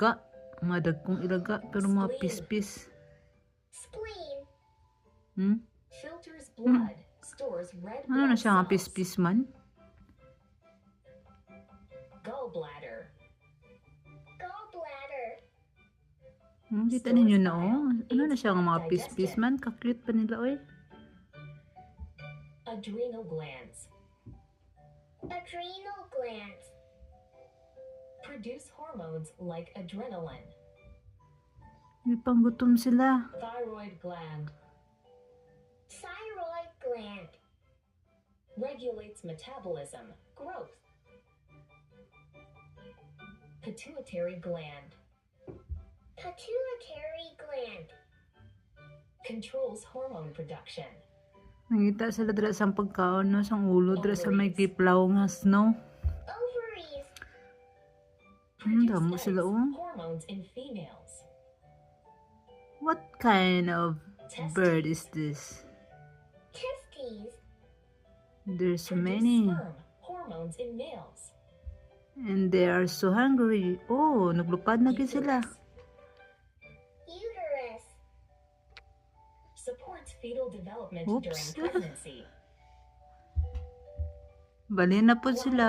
Ga, madagkong ilaga pero mga Spleen. pispis. Spleen. Hmm? Filters blood. Stores red Ano na blood siya nga cells. pispis man? Gallbladder. Gallbladder. Kita ninyo na Ano na siya nga mga pispis man? Kakute pa nila Adrenal glands. Adrenal glands. Produce hormones like adrenaline. May panggutom sila. Thyroid gland. Thyroid gland. Regulates metabolism, growth. Pituitary gland. Pituitary gland. Controls hormone production. Nangita sila dira sa pagkaon no, sang ulo dira sa may kiplaw nga snow. Ovaries. Damo sila Hormones in females. What kind of Testes. bird is this? Testes. There's so Produce many. sperm. Hormones in males. And they are so hungry. Naglupad na gid sila. Uterus. Supports fetal development Oops. during pregnancy. Bali na po sila.